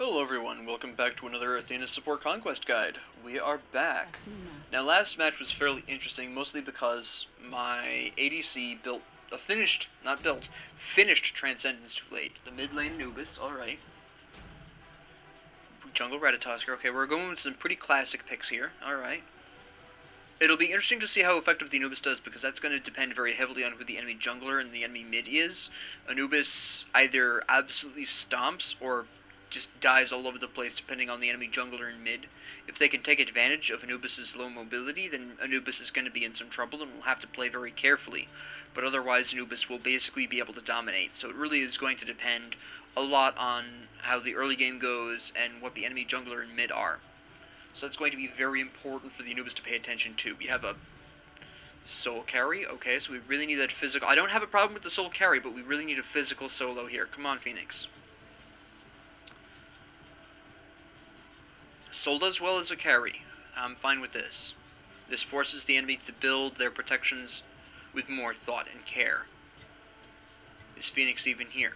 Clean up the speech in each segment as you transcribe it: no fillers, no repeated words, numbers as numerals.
Hello everyone, welcome back to another Athena support Conquest guide. We are back. Athena. Now last match was fairly interesting, mostly because my ADC finished Transcendence too late. The mid lane Anubis, alright. Jungle Ratatosker, okay, we're going with some pretty classic picks here, alright. It'll be interesting to see how effective the Anubis does, because that's going to depend very heavily on who the enemy jungler and the enemy mid is. Anubis either absolutely stomps or just dies all over the place depending on the enemy jungler and mid. If they can take advantage of Anubis's low mobility, then Anubis is going to be in some trouble and will have to play very carefully. But otherwise, Anubis will basically be able to dominate. So it really is going to depend a lot on how the early game goes and what the enemy jungler and mid are. So that's going to be very important for the Anubis to pay attention to. We have a soul carry. Okay, so we really need that physical. I don't have a problem with the soul carry, but we really need a physical solo here. Come on, Phoenix. Soul does well as a carry. I'm fine with this. This forces the enemy to build their protections with more thought and care. Is Phoenix even here?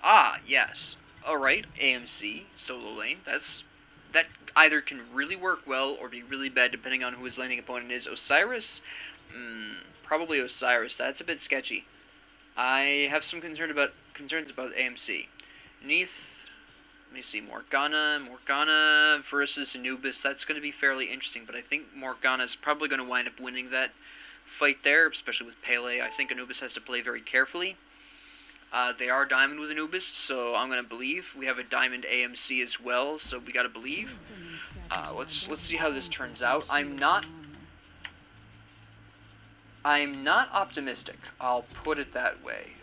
Ah, yes. Alright, AMC, solo lane. That either can really work well or be really bad depending on who his laning opponent is. Osiris? Probably Osiris. That's a bit sketchy. I have some concerns about AMC. Neath, let me see, Morgana versus Anubis. That's going to be fairly interesting, but I think Morgana's probably going to wind up winning that fight there, especially with Pele. I think Anubis has to play very carefully. They are diamond with Anubis, so I'm gonna believe. We have a diamond AMC as well, so we gotta believe. Let's see how this turns out. I'm not optimistic. I'll put it that way.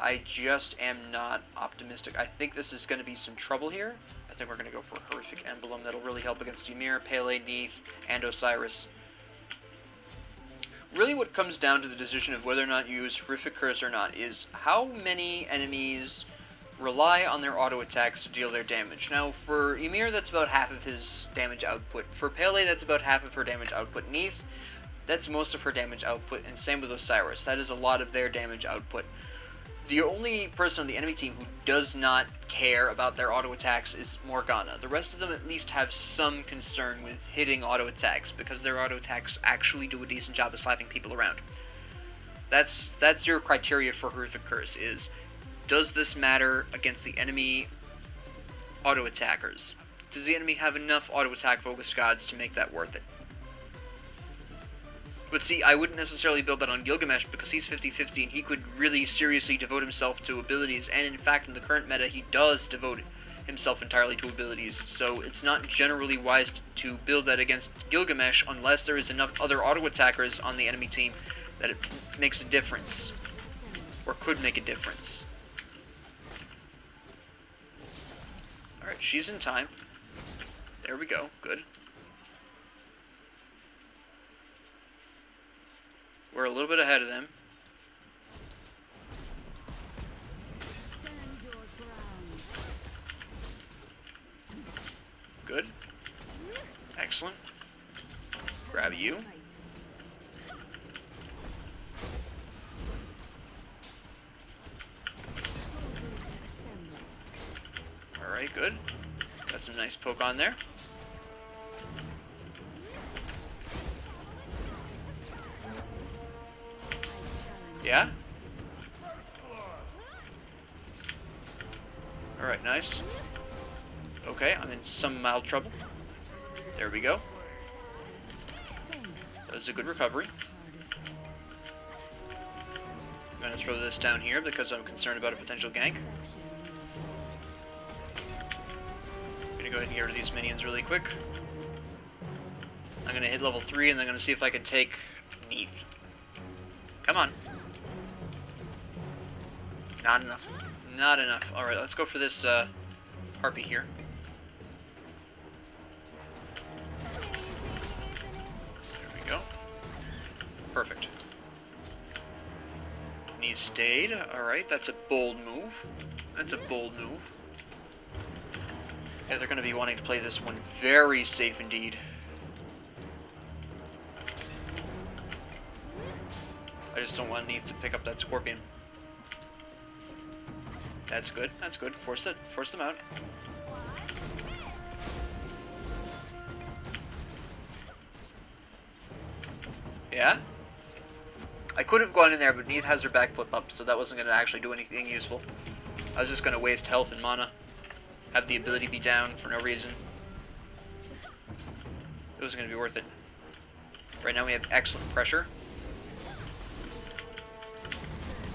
I just am not optimistic. I think this is gonna be some trouble here. I think we're gonna go for a horrific emblem that'll really help against Ymir, Pele, Neath, and Osiris. Really what comes down to the decision of whether or not you use Horrific Curse or not is how many enemies rely on their auto attacks to deal their damage. Now, for Ymir, that's about half of his damage output. For Pele, that's about half of her damage output. Neath, that's most of her damage output, and same with Osiris. That is a lot of their damage output. The only person on the enemy team who does not care about their auto attacks is Morgana. The rest of them at least have some concern with hitting auto attacks, because their auto attacks actually do a decent job of slapping people around. That's your criteria for Horrific Curse, is does this matter against the enemy auto attackers? Does the enemy have enough auto attack focused gods to make that worth it? But see, I wouldn't necessarily build that on Gilgamesh because he's 50-50 and he could really seriously devote himself to abilities, and in fact in the current meta he does devote himself entirely to abilities, so it's not generally wise to build that against Gilgamesh unless there is enough other auto attackers on the enemy team that it makes a difference, or could make a difference. Alright, she's in time. There we go, good. We're a little bit ahead of them. Good. Excellent. Grab you. Alright, good. Got some nice poke on there. Yeah? Alright, nice. Okay, I'm in some mild trouble. There we go. That was a good recovery. I'm gonna throw this down here because I'm concerned about a potential gank. I'm gonna go ahead and get rid of these minions really quick. I'm gonna hit level 3 and I'm gonna see if I can take Neath. Come on. Not enough. Not enough. Alright, let's go for this harpy here. There we go. Perfect. Neath stayed. Alright, that's a bold move. That's a bold move. Yeah, they're going to be wanting to play this one very safe indeed. I just don't want Neath to pick up that scorpion. That's good. That's good. Force them out. Yeah? I could have gone in there, but Neith has her back flip up, so that wasn't going to actually do anything useful. I was just going to waste health and mana. Have the ability be down for no reason. It wasn't going to be worth it. Right now we have excellent pressure.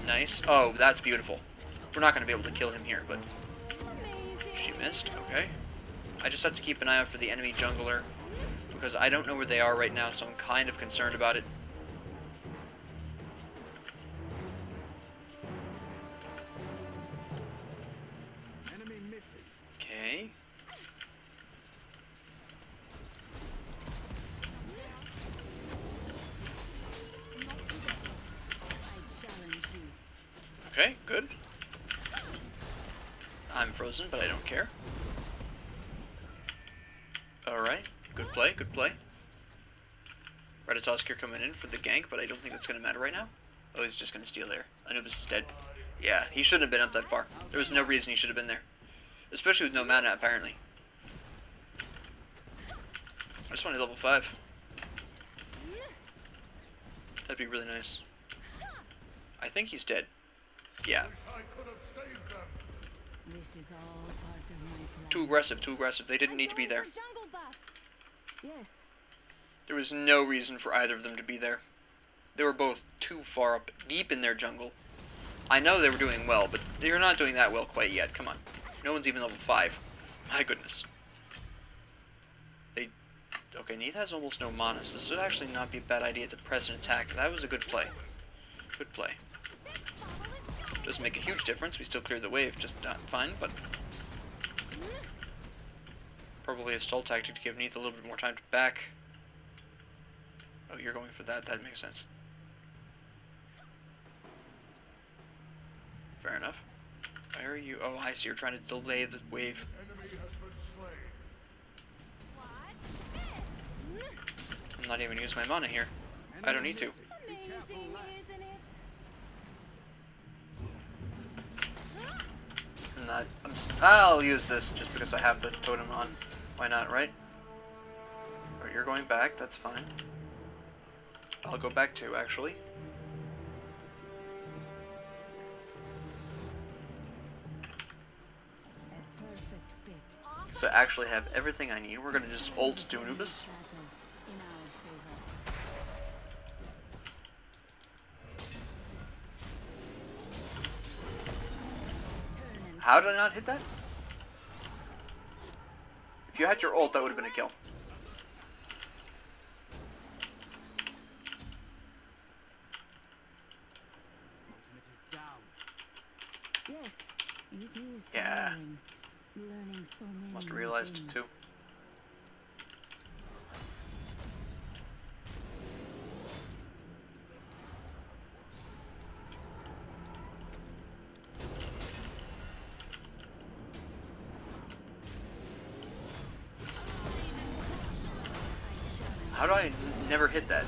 Nice. Oh, that's beautiful. We're not going to be able to kill him here, but... She missed. Okay. I just have to keep an eye out for the enemy jungler, because I don't know where they are right now, so I'm kind of concerned about it. Enemy missing. Okay. Okay, good. I'm frozen, but I don't care. Alright, good play, good play. Ratatoskir coming in for the gank, but I don't think that's going to matter right now. Oh, he's just going to steal there. Anubis is dead. Yeah, he shouldn't have been up that far. There was no reason he should have been there. Especially with no mana, apparently. I just wanted level 5. That'd be really nice. I think he's dead. Yeah. This is all part of my plan. Too aggressive, too aggressive. They didn't need to be there. Yes. There was no reason for either of them to be there. They were both too far up, deep in their jungle. I know they were doing well, but they're not doing that well quite yet. Come on. No one's even level 5. My goodness. Okay, Neith has almost no mana, so this would actually not be a bad idea to press an attack. That was a good play. Good play. Doesn't make a huge difference. We still cleared the wave just fine, but... Probably a stall tactic to give Neith a little bit more time to back. Oh, you're going for that. That makes sense. Fair enough. Where are you? Oh, I see. You're trying to delay the wave. I'm not even using my mana here. I don't need to. Amazing, isn't it? I'll use this just because I have the totem on. Why not, right? Alright, you're going back. That's fine. I'll go back too, actually. A perfect fit. So I actually have everything I need. We're gonna just ult to Anubis. Battle in our favor. How did I not hit that? If you had your ult, that would have been a kill. Ultimate is down. Yes, it is Yeah. tiring. Learning so many Must have new realized it things. too. How do I never hit that?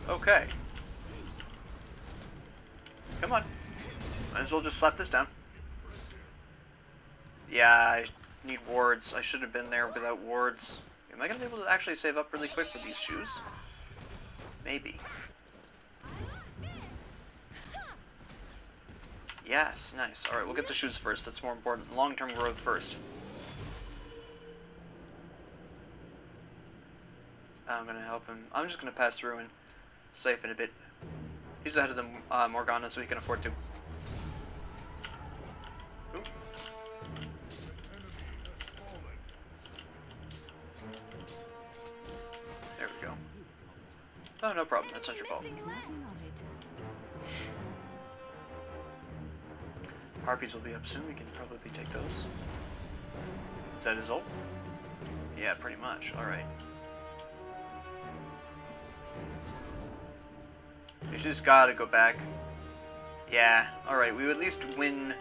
Okay. Come on. Might as well just slap this down. Yeah, I need wards. I should have been there without wards. Am I going to be able to actually save up really quick with these shoes? Maybe. Yes, nice. Alright, we'll get the shoes first. That's more important. Long-term growth first. I'm going to help him. I'm just going to pass through and siphon a bit. He's ahead of the Morgana, so he can afford to. Ooh. There we go. Oh, no problem. That's not your fault. Nothing of it. Harpies will be up soon. We can probably take those. Is that his ult? Yeah, pretty much. Alright. We just gotta go back. Yeah, alright, we would at least win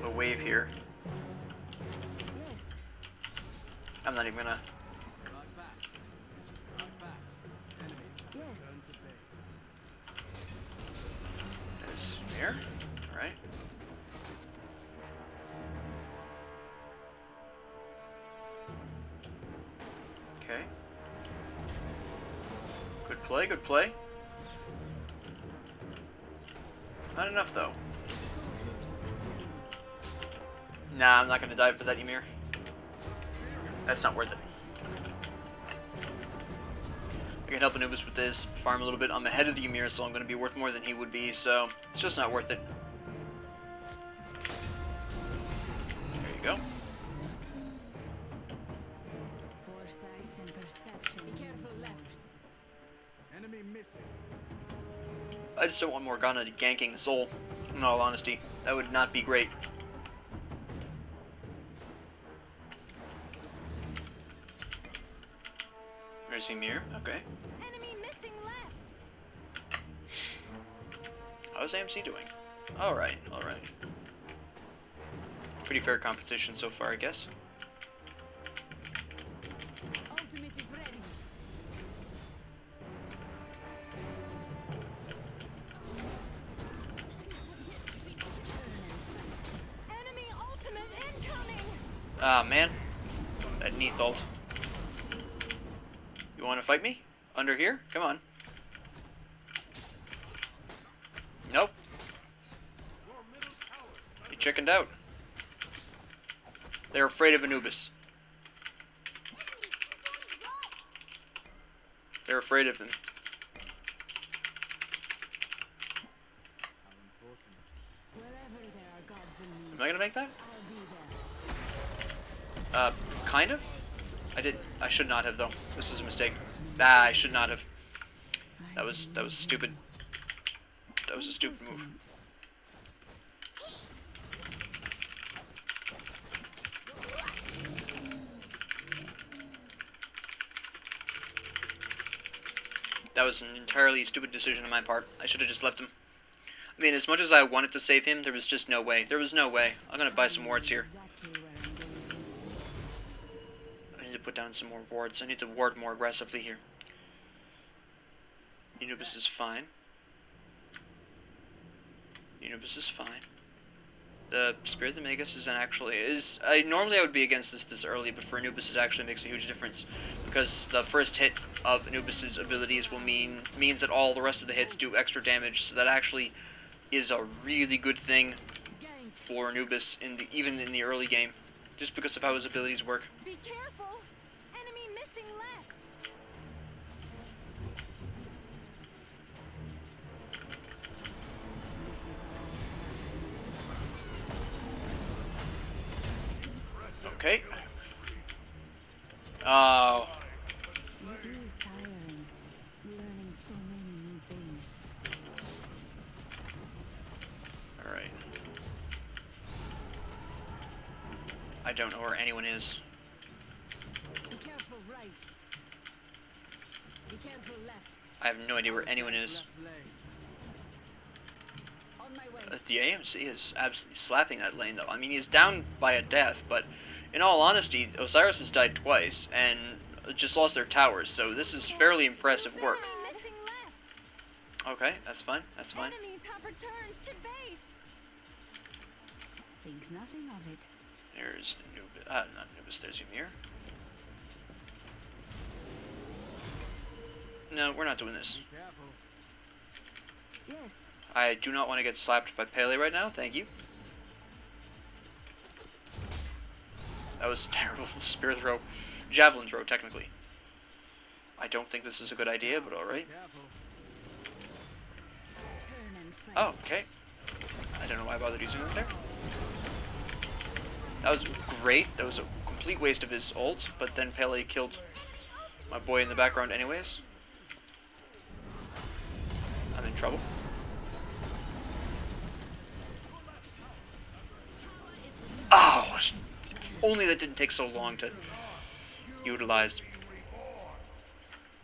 the wave here. Yes. I'm not even gonna... Right back. Right back. Enemies Yes. return to base. There's Ymir. Alright. play, good play. Not enough, though. Nah, I'm not gonna dive for that Ymir. That's not worth it. I can help Anubis with this, farm a little bit. I'm ahead of the Ymir, so I'm gonna be worth more than he would be, so it's just not worth it. There you go. Foresight and perception. Be careful left. Enemy missing. I just don't want Morgana ganking Soul, in all honesty. That would not be great. There's Ymir, okay. Enemy missing left. How's AMC doing? Alright, alright. Pretty fair competition so far, I guess. Ultimate is ready. Enemy ultimate incoming. Ah, man. That neat ult. You want to fight me? Under here? Come on. Nope. You chickened out. They're afraid of Anubis. They're afraid of him. How unfortunate. Wherever there are gods in need, Am I gonna make that? I'll be there. Kind of? I should not have, though. This was a mistake. Ah, I should not have. That was stupid. That was a stupid move. That was an entirely stupid decision on my part. I should have just left him. I mean, as much as I wanted to save him, there was just no way. There was no way. I'm gonna buy some wards here. Exactly where I'm going to use this. I need to put down some more wards. I need to ward more aggressively here. Anubis is fine. Anubis is fine. The Spirit of the Magus normally I would be against this early, but for Anubis it actually makes a huge difference because the first hit of Anubis's abilities means that all the rest of the hits do extra damage. So that actually is a really good thing for Anubis even in the early game, just because of how his abilities work. Be careful! Enemy missing left! Okay. Oh. It is tiring, learning so many new things. Alright. I don't know where anyone is. Be careful right. Be careful left. I have no idea where anyone is. Left lane. On my way. The AMC is absolutely slapping that lane, though. I mean, he's down by a death, but in all honesty, Osiris has died twice and just lost their towers, so this is fairly impressive work. Enemy missing left. Okay, that's fine. That's fine. Enemies have returned to base. Think nothing of it. There's Anubis. Not Anubis. There's Ymir. No, we're not doing this. Be careful. Yes. I do not want to get slapped by Pele right now. Thank you. That was terrible. Spear throw. Javelin throw, technically. I don't think this is a good idea, but alright. Be careful. Turn and fight. Oh, okay. I don't know why I bothered using it there. That was great. That was a complete waste of his ult, but then Pele killed my boy in the background anyways. I'm in trouble. Oh, if only that didn't take so long to utilize.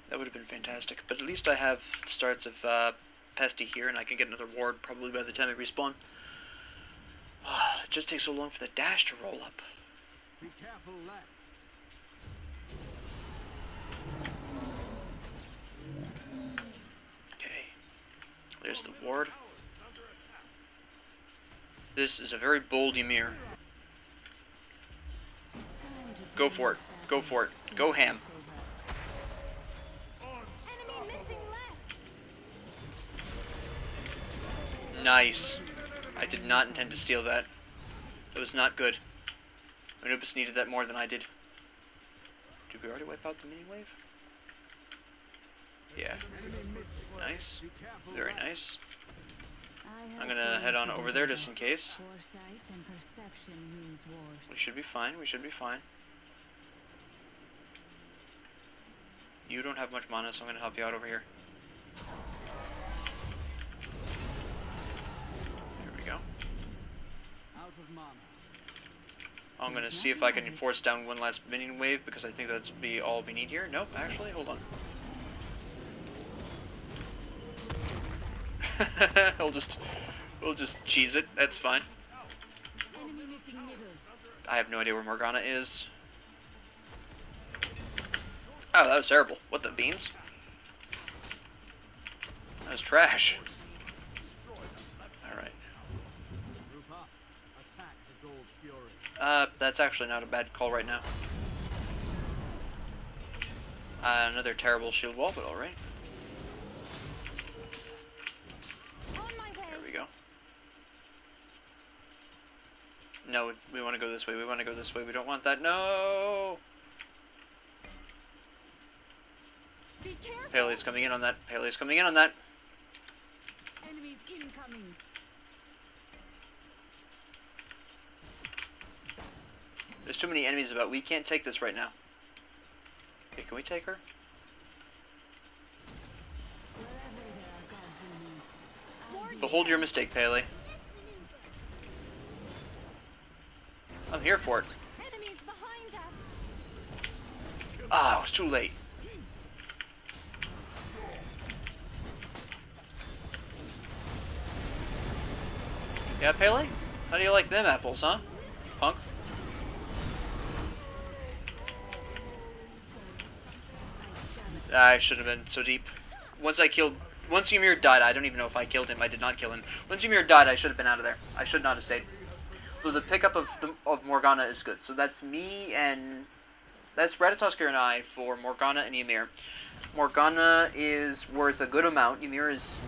That would have been fantastic. But at least I have starts of Pesty here, and I can get another ward probably by the time I respawn. It just takes so long for the dash to roll up. Be careful left. Okay. There's the ward. This is a very bold Ymir. Go for it. Go for it. Go ham. Enemy missing left. Nice. I did not intend to steal that. It was not good. Anubis needed that more than I did. Did we already wipe out the mini wave? Yeah. Nice. Very nice. I'm gonna head on over there just in case. We should be fine. We should be fine. You don't have much mana, so I'm gonna help you out over here. There we go. Out of mana. I'm gonna see if I can force down one last minion wave because I think that's be all we need here. Nope, actually, hold on. we'll just cheese it. That's fine. Enemy missing middle. I have no idea where Morgana is. Oh, that was terrible. What the beans? That was trash. Alright. Group up. Attack the gold fury. That's actually not a bad call right now. Another terrible shield wall, but alright. There we go. No, we want to go this way. We want to go this way. We don't want that. No! Pele's coming in on that. Pele's coming in on that. Enemies incoming. There's too many enemies about. We can't take this right now. Okay, can we take her? Wherever there are gods in need. Behold your mistake, Pele. I'm here for it. Enemies behind us. Ah, it was too late. Yeah, Pele? How do you like them apples, huh? Punk? I should have been so deep. Once Ymir died, I don't even know if I killed him. I did not kill him. Once Ymir died, I should have been out of there. I should not have stayed. So the pickup of Morgana is good. So that's me and... That's Ratatoskir and I for Morgana and Ymir. Morgana is worth a good amount. Ymir is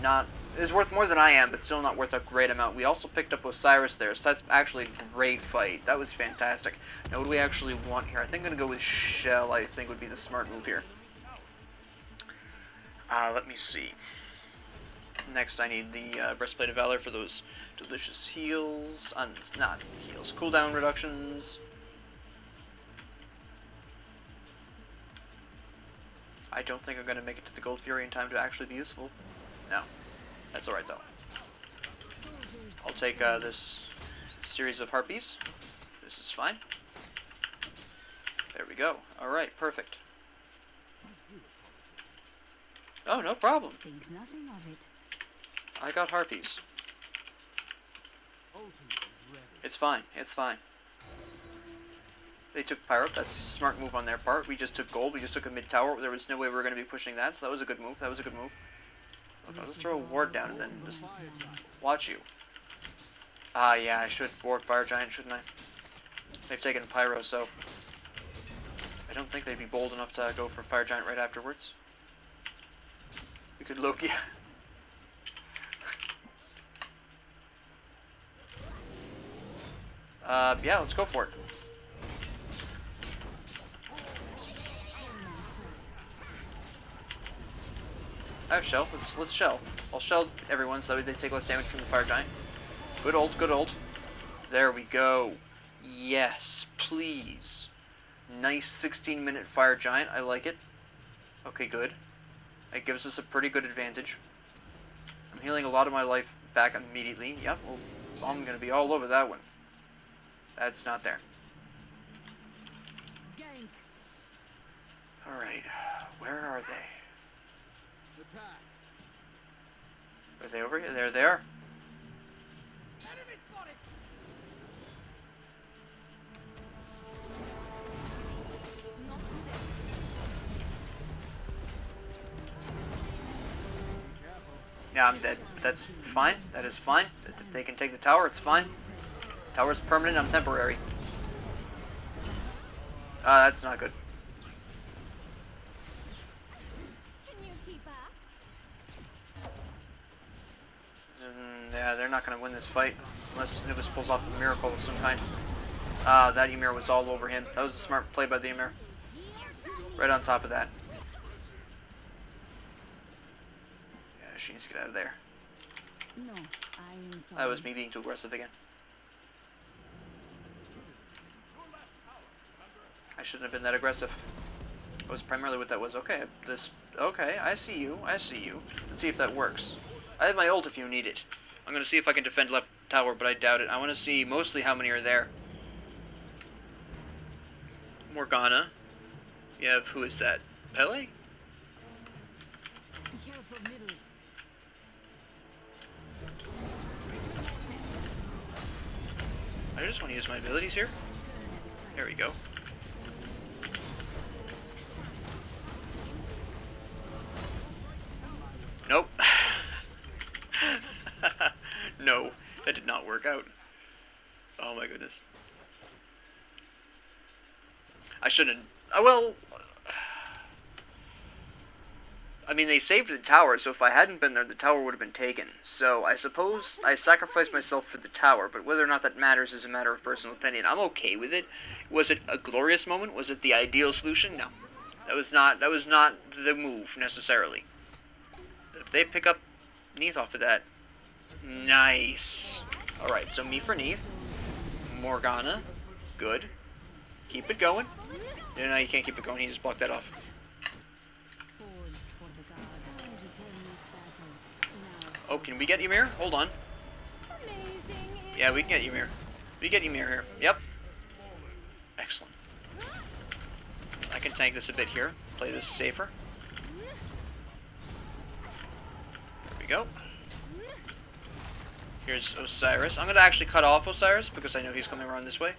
worth more than I am, but still not worth a great amount. We also picked up Osiris there, so that's actually a great fight. That was fantastic. Now, what do we actually want here? I think I'm going to go with Shell, I think would be the smart move here. Let me see. Next, I need the Breastplate of Valor for those delicious heals. Not heals, cooldown reductions. I don't think I'm going to make it to the Gold Fury in time to actually be useful. No. That's alright, though. I'll take this series of Harpies. This is fine. There we go. Alright, perfect. Oh, no problem. Think nothing of it. I got Harpies. Ultimate is ready. It's fine. It's fine. They took Pyro. That's a smart move on their part. We just took gold. We just took a mid-tower. There was no way we were going to be pushing that, so that was a good move. That was a good move. Okay, let's throw a ward down and then just watch you. Yeah, I should ward Fire Giant, shouldn't I? They've taken Pyro, so I don't think they'd be bold enough to go for Fire Giant right afterwards. We could Loki. Yeah, let's go for it. I have Shell. Let's Shell. I'll Shell everyone so that way they take less damage from the Fire Giant. Good ult, good ult. There we go. Yes, please. Nice 16-minute Fire Giant. I like it. Okay, good. It gives us a pretty good advantage. I'm healing a lot of my life back immediately. Yep, well, I'm going to be all over that one. That's not there. Gank. Alright, where are they? Attack. Are they over here? There they are. Enemy spotted. Careful. Yeah, I'm dead. But that's fine. That is fine. If they can take the tower, it's fine. Tower's permanent, I'm temporary. That's not good. Can you keep up? Yeah, Yeah, they're not going to win this fight unless Anubis pulls off a miracle of some kind. That Ymir was all over him. That was a smart play by the Ymir. Right on top of that. Yeah, she needs to get out of there. No, I am sorry. That was me being too aggressive again. I shouldn't have been that aggressive. That was primarily what that was. Okay, okay, I see you. I see you. Let's see if that works. I have my ult if you need it. I'm going to see if I can defend left tower, but I doubt it. I want to see mostly how many are there. Morgana. You have, who is that? Pele? Be careful, middle. I just want to use my abilities here. There we go. Nope. No, that did not work out. Oh my goodness. I shouldn't. Well, I mean, they saved the tower, so if I hadn't been there, the tower would have been taken. So I suppose I sacrificed myself for the tower, but whether or not that matters is a matter of personal opinion. I'm okay with it. Was it a glorious moment? Was it the ideal solution? No. That was not the move, necessarily. If they pick up Neath off of that, nice. Alright, so me for Neath. Morgana, good. Keep it going. No, you can't keep it going, he just blocked that off. Oh, can we get Ymir? Hold on. Yeah, we can get Ymir. We get Ymir here. Yep. Excellent. I can tank this a bit here. Play this safer. There we go. Here's Osiris. I'm going to actually cut off Osiris because I know he's coming around this way.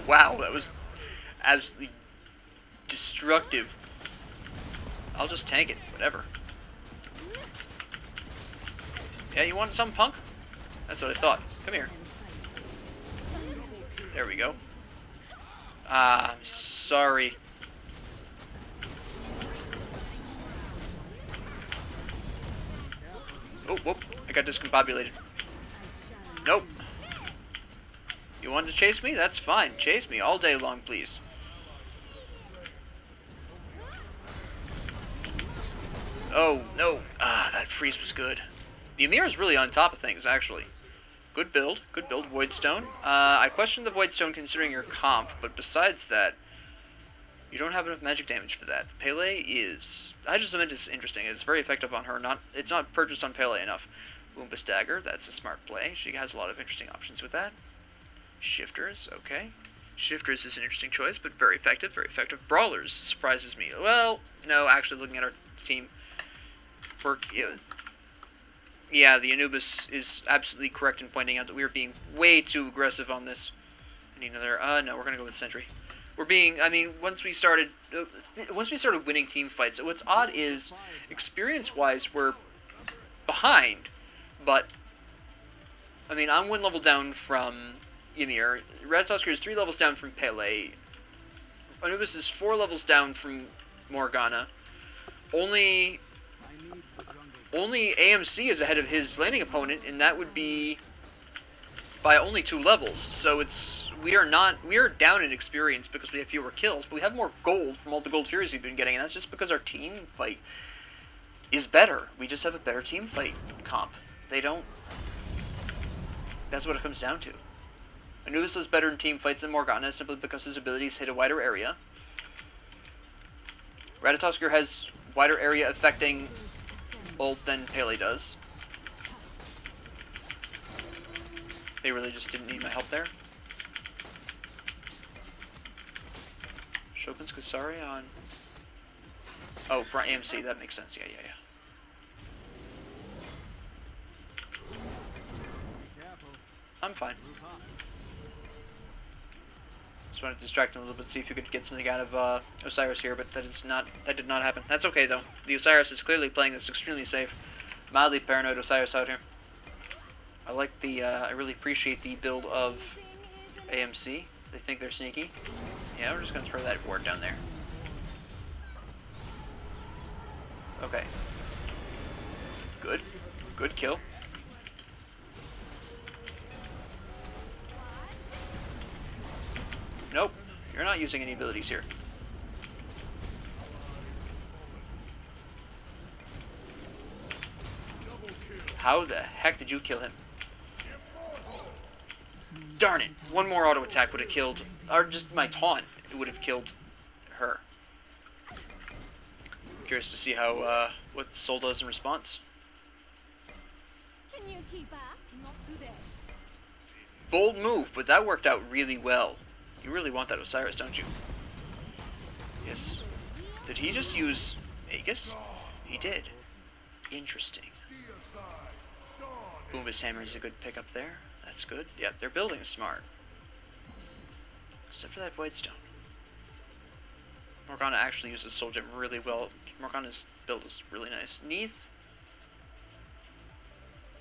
Wow, that was absolutely destructive. I'll just tank it, whatever. Yeah, you want some, punk? That's what I thought. Come here. There we go. I'm sorry. Oh, whoop. I got discombobulated. Nope. You want to chase me? That's fine. Chase me all day long, please. Oh, no. Ah, that freeze was good. The Ymir is really on top of things, actually. Good build. Good build. Voidstone. I question the Voidstone considering your comp, but besides that, you don't have enough magic damage for that. Pele is... Hydrosummit is interesting. It's very effective on her. It's not purchased on Pele enough. Wumbus Dagger, that's a smart play. She has a lot of interesting options with that. Shifters, okay. Shifters is an interesting choice, but very effective, very effective. Brawlers surprises me. Well, no, actually looking at our team, yeah, the Anubis is absolutely correct in pointing out that we are being way too aggressive on this. I need another, no, we're gonna go with Sentry. We're being, I mean, once we started winning team fights, what's odd is, experience-wise, we're behind, but, I mean, I'm 1 level down from Ymir. Ratatoskr is 3 levels down from Pele. Anubis is 4 levels down from Morgana. Only AMC is ahead of his landing opponent, and that would be by only 2 levels. So we are down in experience because we have fewer kills, but we have more gold from all the gold furies we've been getting, and that's just because our team fight is better. We just have a better team fight comp. They don't. That's what it comes down to. Anubis is better in team fights than Morgana simply because his abilities hit a wider area. Ratatoskr has wider area affecting ult than Pele does. They really just didn't need my help there. Shogun's Kusari on... Oh, for AMC, that makes sense. Yeah. I'm fine. Just wanted to distract him a little bit, see if you could get something out of Osiris here, but that did not happen. That's okay though. The Osiris is clearly playing this extremely safe. Mildly paranoid Osiris out here. I like the I really appreciate the build of AMC. They think they're sneaky. Yeah, we're just gonna throw that ward down there. Okay. Good. Good kill. Nope. You're not using any abilities here. How the heck did you kill him? Darn it! One more auto attack would have killed, or just my taunt, it would have killed her. Curious to see how, what Soul does in response. Can you keep up? Not today. Bold move, but that worked out really well. You really want that Osiris, don't you? Yes. Did he just use Magus? He did. Interesting. Boomist Hammer is a good pickup there. That's good. Yep, they're building smart. Except for that Voidstone. Morgana actually uses Soul Gem really well. Morgana's build is really nice. Neath?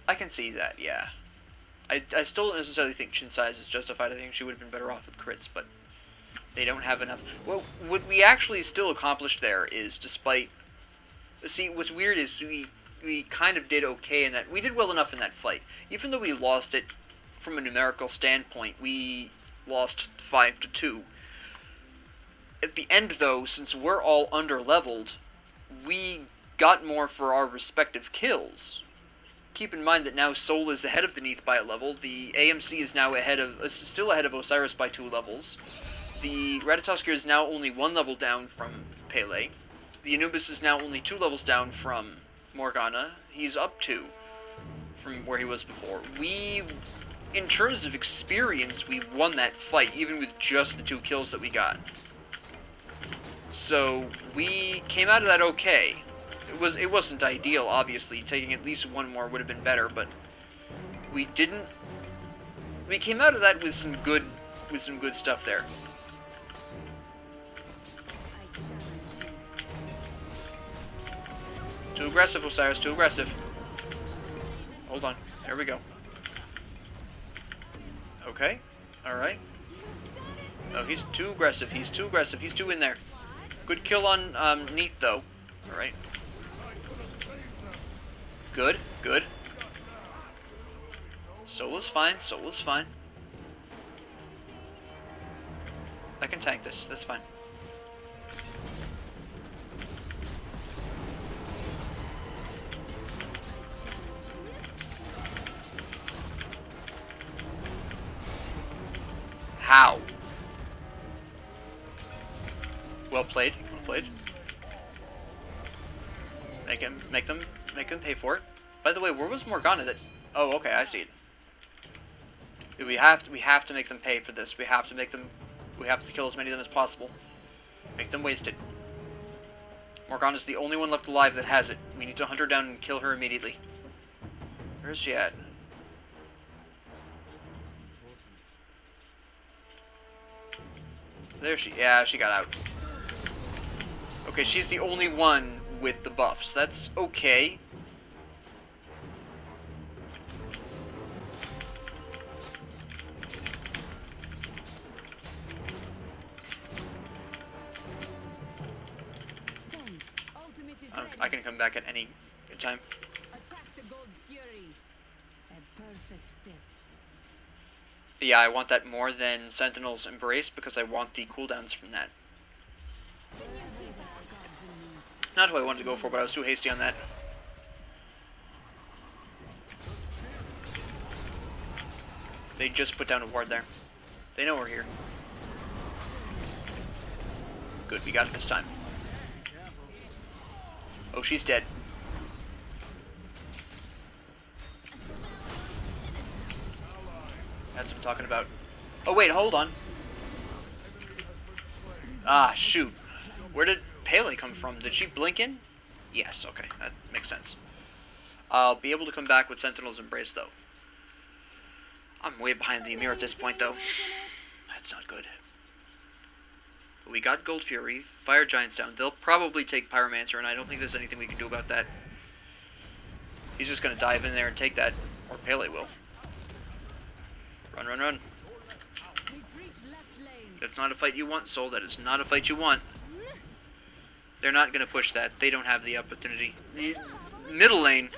I can see that, yeah. I still don't necessarily think Sais is justified. I think she would have been better off with crits, but they don't have enough. Well, what we actually still accomplished there is, despite... See, what's weird is we kind of did okay in that. We did well enough in that fight. Even though we lost it from a numerical standpoint, we lost 5-2. At the end, though, since we're all under-leveled, we got more for our respective kills. Keep in mind that now Soul is ahead of the Neath by a level. The AMC is now still ahead of Osiris by 2 levels. The Ratatoskir is now only 1 level down from Pele. The Anubis is now only 2 levels down from Morgana. He's up 2 from where he was before. In terms of experience, we won that fight, even with just the 2 kills that we got. So, we came out of that okay. It wasn't ideal, obviously. Taking at least 1 more would have been better, but we didn't. We came out of that with some good stuff there. Too aggressive, Osiris. Too aggressive. Hold on. There we go. Okay. All right. No, he's too aggressive. He's too aggressive. He's too in there. Good kill on Neath, though. All right. Good, good. Soul is fine, Soul is fine. I can tank this, that's fine. How? Well played, well played. Make them pay for it. By the way, where was Morgana that... Oh, okay, I see it. We have to make them pay for this. We have to kill as many of them as possible. Make them waste it. Morgana's the only one left alive that has it. We need to hunt her down and kill her immediately. Where is she at? There she... Yeah, she got out. Okay, she's the only one with the buffs. That's okay. I can come back at any time. Attack the Gold Fury. A perfect fit. Yeah, I want that more than Sentinel's Embrace because I want the cooldowns from that. Not who I wanted to go for, but I was too hasty on that. They just put down a ward there. They know we're here. Good, we got it this time. Oh, she's dead. That's what I'm talking about. Oh, wait, hold on. Ah, shoot. Where did Pele come from? Did she blink in? Yes, okay. That makes sense. I'll be able to come back with Sentinel's Embrace, though. I'm way behind the Ymir at this point, though. That's not good. But we got Gold Fury, Fire Giants down. They'll probably take Pyromancer, and I don't think there's anything we can do about that. He's just going to dive in there and take that, or Pele will. Run, run, run. That's not a fight you want, Soul. That is not a fight you want. They're not going to push that. They don't have the opportunity. Middle lane.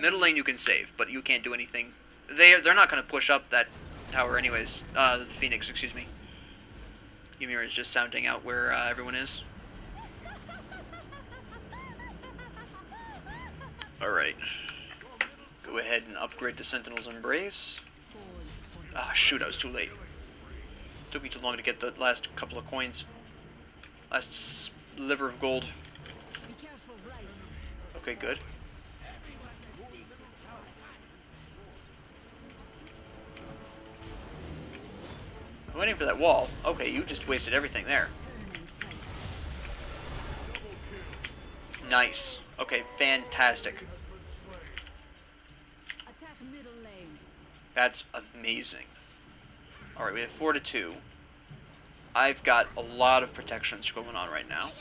Middle lane you can save, but you can't do anything. They're not going to push up that tower anyways. The Phoenix, excuse me. Ymir is just sounding out where everyone is. Alright. Go ahead and upgrade to Sentinel's Embrace. Ah, shoot, I was too late. Took me too long to get the last couple of coins. Last sliver of gold. Okay, good. I'm waiting for that wall. Okay, you just wasted everything there. Nice. Okay, fantastic. That's amazing. Alright, we have 4 to 2. I've got a lot of protections going on right now.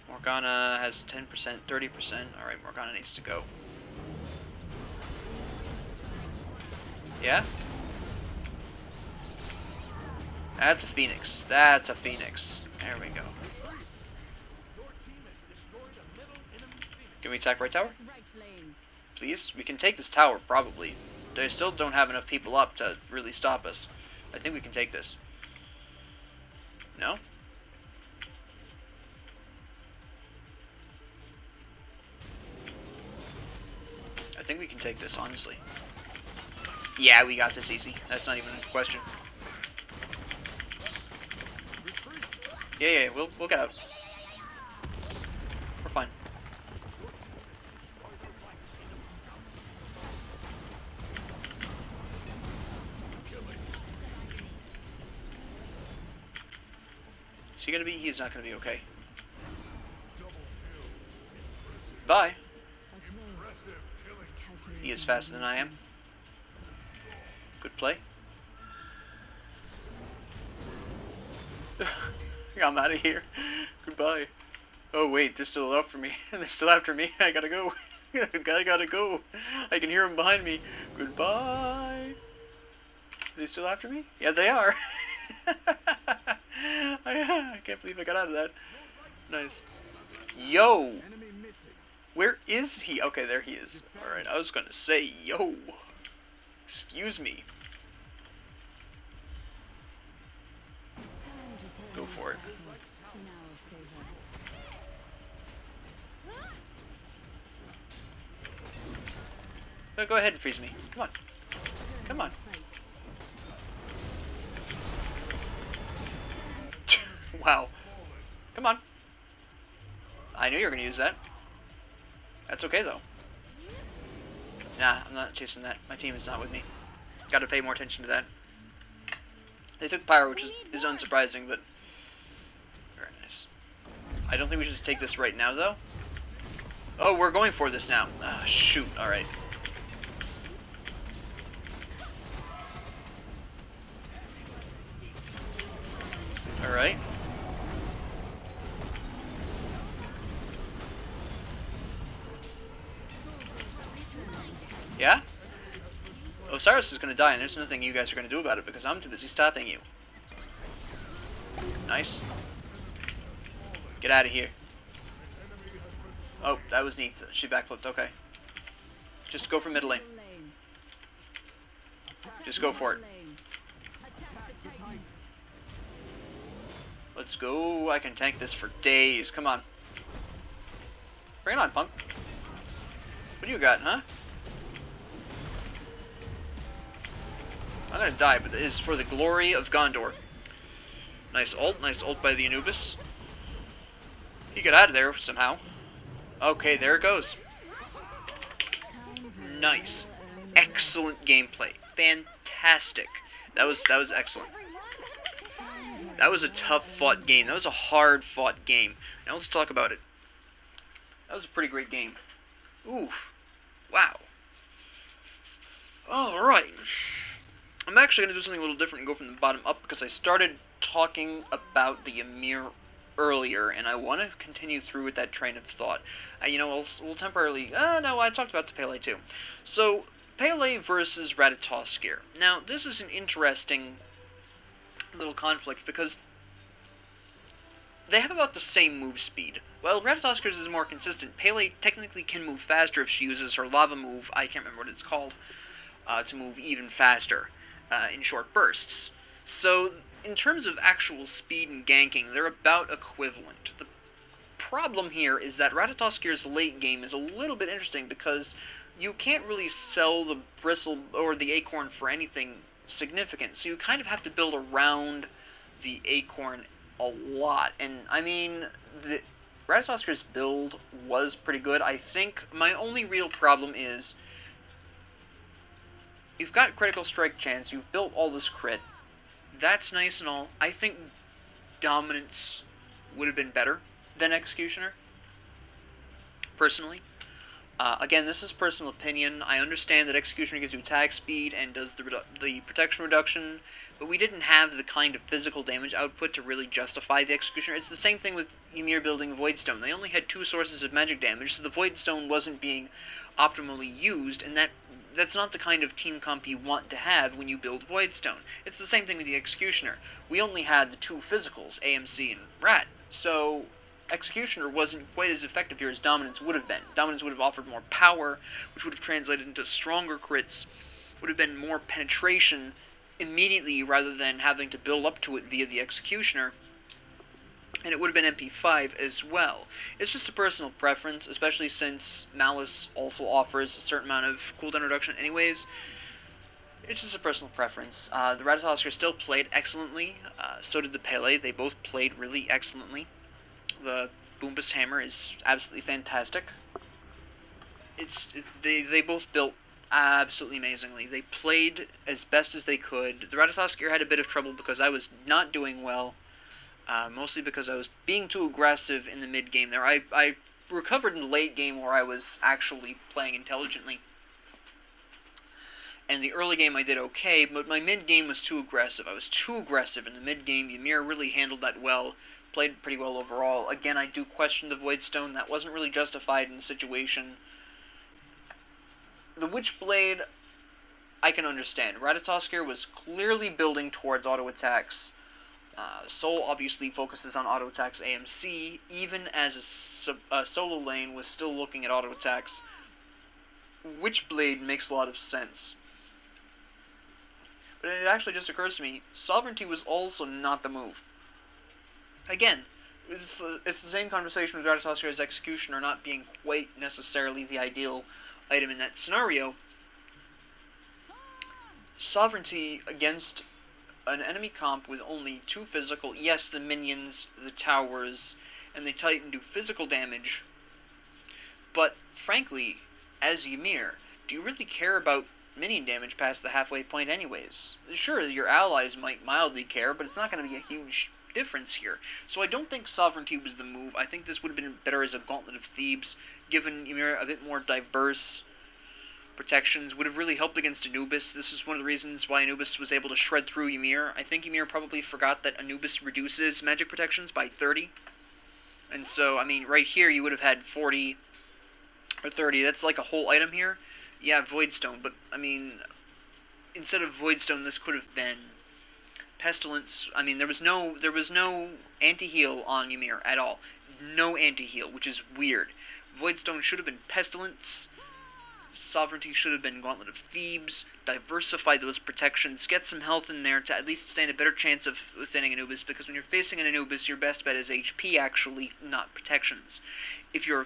Morgana has 10%, 30%. Alright, Morgana needs to go. Yeah? That's a Phoenix. That's a Phoenix. There we go. Can we attack right tower? Please? We can take this tower, probably. They still don't have enough people up to really stop us. I think we can take this. No? I think we can take this, honestly. Yeah, we got this easy. That's not even a question. Yeah, we'll get out. We're fine. Is he gonna be? He's not gonna be okay. Bye. He is faster than I am. Good play. I'm out of here. Goodbye. Oh wait, they're still after me. They're still after me. I gotta go. I gotta go. I can hear them behind me. Goodbye. Are they still after me? Yeah, they are. I can't believe I got out of that. Nice. Yo! Where is he? Okay, there he is. Alright, I was gonna say, yo! Excuse me. Go for it. No, go ahead and freeze me. Come on. Come on. Wow. Come on. I knew you were going to use that. That's okay, though. Nah, I'm not chasing that. My team is not with me. Gotta pay more attention to that. They took Pyro, which is unsurprising, but... Very nice. I don't think we should take this right now, though. Oh, we're going for this now. Ah, shoot. Alright. Alright. Yeah? Osiris is gonna die, and there's nothing you guys are gonna do about it because I'm too busy stopping you. Nice. Get out of here. Oh, that was neat. She backflipped. Okay. Just go for mid lane. Just go for it. Let's go. I can tank this for days. Come on. Bring it on, punk. What do you got, huh? I'm gonna die, but it is for the glory of Gondor. Nice ult by the Anubis. He got out of there somehow. Okay, there it goes. Nice. Excellent gameplay. Fantastic. That was excellent. That was a tough fought game. That was a hard fought game. Now let's talk about it. That was a pretty great game. Oof. Wow. Alright. I'm actually going to do something a little different and go from the bottom up because I started talking about the Ymir earlier, and I want to continue through with that train of thought. You know, we'll temporarily... no, I talked about the Pele too. So, Pele versus Ratatoskir. Now, this is an interesting little conflict because they have about the same move speed. While Ratatoskir's is more consistent, Pele technically can move faster if she uses her lava move, I can't remember what it's called, to move even faster in short bursts. So, in terms of actual speed and ganking, they're about equivalent. The problem here is that Ratatoskir's late game is a little bit interesting because you can't really sell the bristle or the acorn for anything significant, so you kind of have to build around the acorn a lot. And I mean, the Ratatoskir's build was pretty good. I think my only real problem is you've got critical strike chance, you've built all this crit. That's nice and all. I think Dominance would have been better than Executioner, personally. Again, this is personal opinion. I understand that Executioner gives you attack speed and does the protection reduction, but we didn't have the kind of physical damage output to really justify the Executioner. It's the same thing with Ymir building Voidstone. They only had 2 sources of magic damage, so the Voidstone wasn't being optimally used, and that's not the kind of team comp you want to have when you build Voidstone. It's the same thing with the Executioner. We only had the 2 physicals, AMC and Rat, so Executioner wasn't quite as effective here as Dominance would have been. Dominance would have offered more power, which would have translated into stronger crits, would have been more penetration immediately rather than having to build up to it via the Executioner, and it would have been MP5 as well. It's just a personal preference, especially since Malice also offers a certain amount of cooldown reduction anyways. It's just a personal preference. The Ratatoskir still played excellently, so did the Pele. They both played really excellently. The Boombus Hammer is absolutely fantastic. They both built absolutely amazingly. They played as best as they could. The Ratatoskir had a bit of trouble because I was not doing well, mostly because I was being too aggressive in the mid-game there. I recovered in the late game where I was actually playing intelligently. And the early game I did okay, but my mid-game was too aggressive. I was too aggressive in the mid-game. Ymir really handled that well. Played pretty well overall. Again, I do question the Voidstone. That wasn't really justified in the situation. The Witchblade, I can understand. Ratatoskir was clearly building towards auto attacks. Soul obviously focuses on auto attacks AMC, even as a solo lane was still looking at auto attacks. Witchblade makes a lot of sense. But it actually just occurs to me, Sovereignty was also not the move. Again, it's the same conversation with Ratatoskir's Executioner not being quite necessarily the ideal item in that scenario. Sovereignty against an enemy comp with only 2 physical, yes, the minions, the towers, and the Titan do physical damage, but frankly, as Ymir, do you really care about minion damage past the halfway point anyways? Sure, your allies might mildly care, but it's not going to be a huge difference here. So I don't think Sovereignty was the move. I think this would have been better as a Gauntlet of Thebes, given Ymir a bit more diverse protections, would have really helped against Anubis. This is one of the reasons why Anubis was able to shred through Ymir. I think Ymir probably forgot that Anubis reduces magic protections by 30. And so, I mean, right here you would have had 40 or 30. That's like a whole item here. Yeah, Voidstone, but, I mean, instead of Voidstone, this could have been Pestilence. I mean, there was no anti-heal on Ymir at all. No anti-heal, which is weird. Voidstone should have been Pestilence. Sovereignty should have been Gauntlet of Thebes. Diversify those protections. Get some health in there to at least stand a better chance of withstanding Anubis, because when you're facing an Anubis, your best bet is HP, actually, not protections. If you're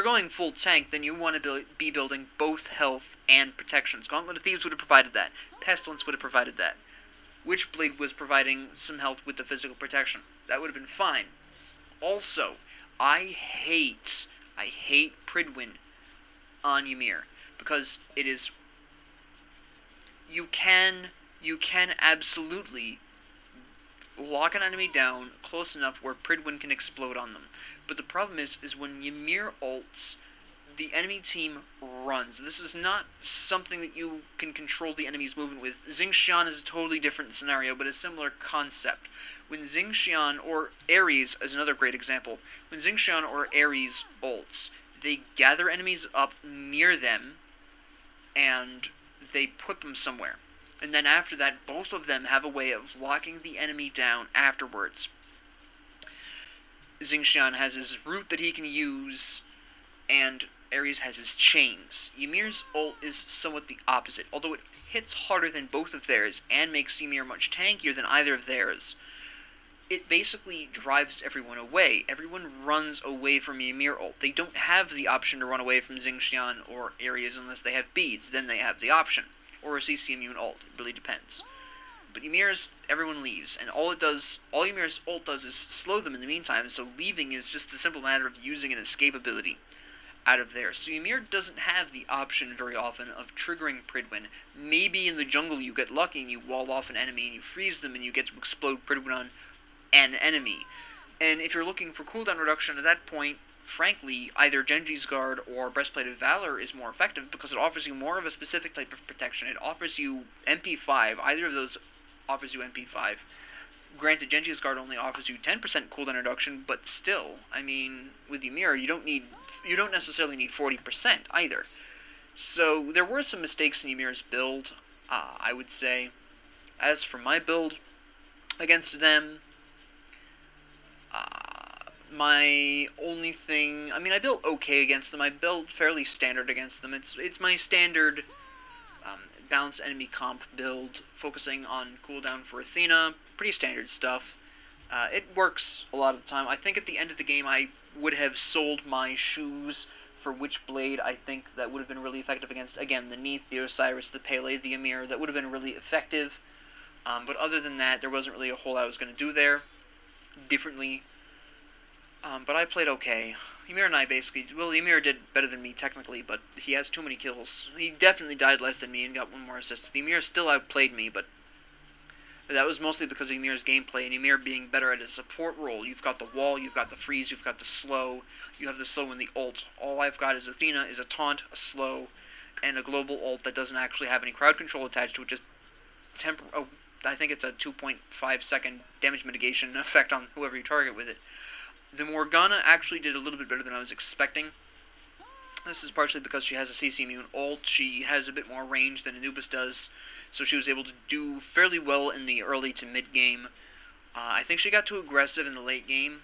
going full tank, then you want to be building both health and protections. Gauntlet of Thebes would have provided that. Pestilence would have provided that. Witchblade was providing some health with the physical protection. That would have been fine. Also, I hate Pridwin on Ymir, because it is, you can absolutely lock an enemy down close enough where Pridwin can explode on them. But the problem is when Ymir ults, the enemy team runs. This is not something that you can control the enemy's movement with. Xingqian is a totally different scenario, but a similar concept. When Xingqian, or Ares is another great example, when Xingqian or Ares ults, they gather enemies up near them, and they put them somewhere. And then after that, both of them have a way of locking the enemy down afterwards. Xingqian has his root that he can use, and Ares has his chains. Ymir's ult is somewhat the opposite. Although it hits harder than both of theirs, and makes Ymir much tankier than either of theirs, it basically drives everyone away. Everyone runs away from Ymir ult. They don't have the option to run away from Xingqian or Ares unless they have beads. Then they have the option. Or a CC immune ult. It really depends. But Ymir's, everyone leaves, and all Ymir's ult does is slow them in the meantime, so leaving is just a simple matter of using an escape ability out of there. So Ymir doesn't have the option very often of triggering Pridwin. Maybe in the jungle you get lucky and you wall off an enemy and you freeze them and you get to explode Pridwin on an enemy. And if you're looking for cooldown reduction at that point, frankly, either Genji's Guard or Breastplate of Valor is more effective because it offers you more of a specific type of protection. It offers you MP5. Either of those offers you MP5. Granted, Genji's Guard only offers you 10% cooldown reduction, but still, I mean, with Ymir, you don't necessarily need 40% either. So there were some mistakes in Ymir's build, I would say. As for my build against them, my only thing, I mean, I built okay against them. I built fairly standard against them. It's my standard balanced enemy comp build, focusing on cooldown for Athena. Pretty standard stuff. It works a lot of the time. I think at the end of the game I would have sold my shoes for which blade I think that would have been really effective against, again, the Neith, the Osiris, the Pele, the Ymir. That would have been really effective. But other than that, there wasn't really a whole lot I was going to do there differently. But I played okay. Ymir and I basically, well, Ymir did better than me technically, but he has too many kills. He definitely died less than me and got one more assist. Ymir still outplayed me, but that was mostly because of Ymir's gameplay, and Ymir being better at a support role. You've got the wall, you've got the freeze, you've got the slow, you have the slow and the ult. All I've got is Athena, is a taunt, a slow, and a global ult that doesn't actually have any crowd control attached to it, just I think it's a 2.5 second damage mitigation effect on whoever you target with it. The Morgana actually did a little bit better than I was expecting. This is partially because she has a CC immune ult. She has a bit more range than Anubis does, so she was able to do fairly well in the early to mid game. I think she got too aggressive in the late game,